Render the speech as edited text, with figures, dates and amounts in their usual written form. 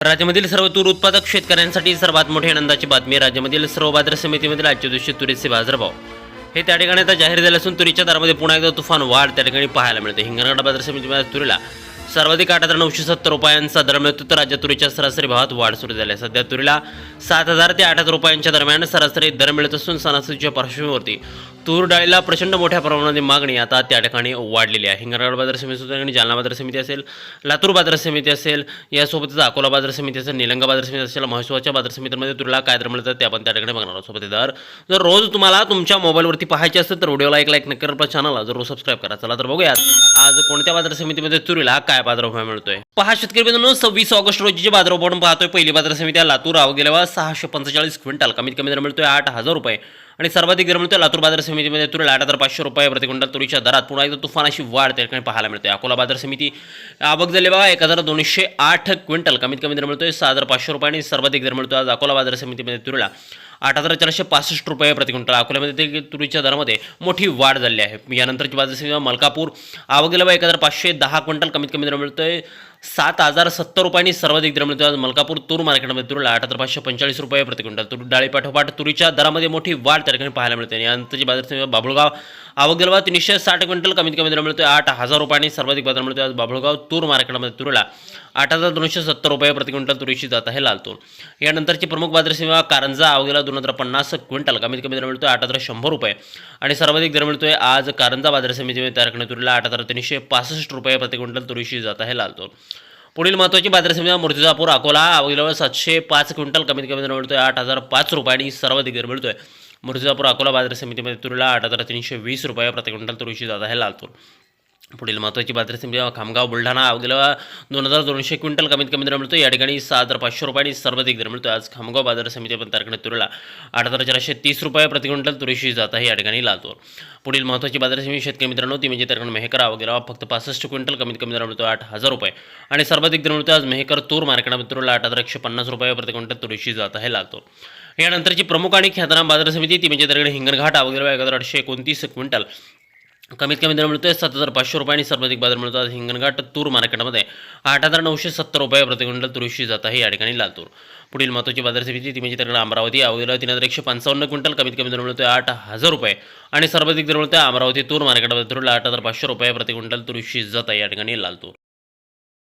राज्यामधील सर्व तूर उत्पादक शेतकऱ्यांसाठी सर्वात मोठी आनंदाची बातमी. राज्यामधील सर्व बाजार समितीमधील आजच्या दिवशी तुरीचे बाजारभाव हे त्या ठिकाणी आता जाहीर झाले असून तुरीच्या दरामध्ये पुन्हा एकदा तुफान वाढ त्या ठिकाणी पाहायला मिळते. हिंगणघाट बाजार समितीमध्ये तुरीला सर्वाधिक 8,970 रुपयांचा दर मिळतो, तर राज्यात तुरीच्या सरासरी भावात वाढ सुरू झाली आहे. सध्या तुरीला 7,000 ते 8,000 रुपयांच्या दरम्यान सरासरी दर मिळत असून सणासुदीच्या पार्श्वभूमीवरती तूर डाळीला प्रचंड मोठ्या प्रमाणात मागणी आता त्या ठिकाणी वाढलेली आहे. हिंगणघाट बाजार समिती, जालना बाजार समिती असेल, लातूर बाजार समिती असेल, यासोबतच अकोला बाजार समिती असेल, निलंगा बाजार समिती असेल, महसूलच्या बाजार समितीमध्ये तुरीला काय दर मिळतात ते आपण त्या ठिकाणी बघणार आहोत. सोबत दर जर रोज तुम्हाला तुमच्या मोबाईलवरती पाहायचे असेल तर व्हिडिओला एक लाईक नक्की करा, चॅनलला जरूर सबस्क्राईब करा. चला तर बघूयात आज कोणत्या बाजार समितीमध्ये तुरीला काय बाजारभाव मिळतोय. पहा शेतकरी मित्रांनो, 26 ऑगस्ट रोजीचे बाजारभाव आपण पाहतोय. पहिली बाजार समिती लातूर आवगेला 645 क्विंटल, कमीत कमी दर मिळतोय 8,000 रुपये आणि सर्वाधिक दर मिळतोय लातूर बाजार समितीमध्ये तुरीला 8,500 रुपये प्रति क्विंटल. तुरीच्या दरात पुन्हा एकदा तुफान अशी वाढ त्या ठिकाणी पाहायला मिळते. अकोला बाजार समिती आवक झाली बघा 1,208 क्विंटल, कमीत कमी दर मिळतोय 6,500 रुपये आणि सर्वाधिक दर मिळतोय आज अकोला बाजार समितीमध्ये तुरीला 8,465 रुपये प्रति क्विंटल. अकोल्यामध्ये तुरीच्या दरामध्ये मोठी वाढ झाली आहे. यानंतरची बाजार समिती मलकापूर आवक गेला 1,510 क्विंटल, कमीत कमी दर मिळतोय 7,070 रुपयांनी सर्वाधिक दर मिळतोय. आज मलकापूर तूर मार्केटमध्ये तुरीला 8,545 रुपये प्रति क्विंटल. तूर डाळीपाठोपाठ तुरीच्या दरामध्ये मोठी वाढ त्या ठिकाणी पाहायला मिळते. यानंतरची बाजार समिती बाभुळगाव आवक गेला 360 क्विंटल, कमीत कमी दर मिळतोय 8,000 रुपयांनी सर्वाधिक बाजार मिळतोय. आज बाभुळगाव तूर मार्केटमध्ये तुरीला 8,270 रुपये प्रति क्विंटल तुरीची जात आहे लाल तूर. यानंतरची प्रमुख बाजार समिती कारंजा आवक गेला 2,50 क्विंटल, कमीत कमी दर मिळतोय 8,100 रुपये आणि सर्वाधिक दर मिळतोय आज कारंजा बाजार समितीमध्ये त्या ठिकाणी तुरीला 8,365 रुपये प्रति क्विंटल तुरीची जात आहे लाल तूर. पुढील महत्त्वाची बाजार समिती मूर्तिजापूर अकोला आवक 705 क्विंटल, कमीत कमी दर मिळतोय 8,005 रुपये आणि सर्वाधिक दर मिळतोय मूर्तिजापूर अकोला बाजार समितीमध्ये तुरीला 8,320 रुपये प्रति क्विंटल तुरीची जात आहे लाल तूर. पुढील महत्त्वाची बाजार समिती खामगाव बुलढाणा आवक 2,200 क्विंटल, कमीत कमी दर मिळतो या ठिकाणी 6,500 रुपये आणि सर्वाधिक दर मिळतो आज खामगाव बाजार समिती पण त्या ठिकाणी तुरीला 8,430 रुपये प्रति क्विंटल तुरीची जात आहे या ठिकाणी लाल तूर. पुढील महत्त्वाची बाजार समिती शेतकरी मित्रांनो ती म्हणजे त्या ठिकाणी मेहकर आवक फक्त 65 क्विंटल, कमीत कमी दर मिळतो 8,000 रुपये आणि सर्वाधिक दर मिळतो आज मेहकर तूर मार्केटमध्ये तुरीला 8,150 रुपये प्रति क्विंटल तुरीची जात आहे लाल तूर. यानंतरची प्रमुख आणि ख्यातनाम बाजार समिती ती म्हणजे त्या ठिकाणी हिंगणघाट आवक 1,829 क्विंटल, कमीत कमी दर मिळतोय 7,500 रुपये आणि सर्वाधिक बाजार मिळतो आज हिंगणघाट तूर मार्केटमध्ये 8,970 रुपये प्रति क्विंटल तुरीची जात आहे या ठिकाणी लाल तूर. पुढील महत्त्वाची बाजार समिती ती म्हणजे त्याकडे अमरावती आवक 3,155 क्विंटल, कमीत कमी दर मिळतोय 8,000 रुपये आणि सर्वाधिक दर मिळतोय अमरावती तूर मार्केटमध्ये तुरीला 8,500 रुपये प्रति क्विंटल तुरीची जात आहे या ठिकाणी लाल तूर.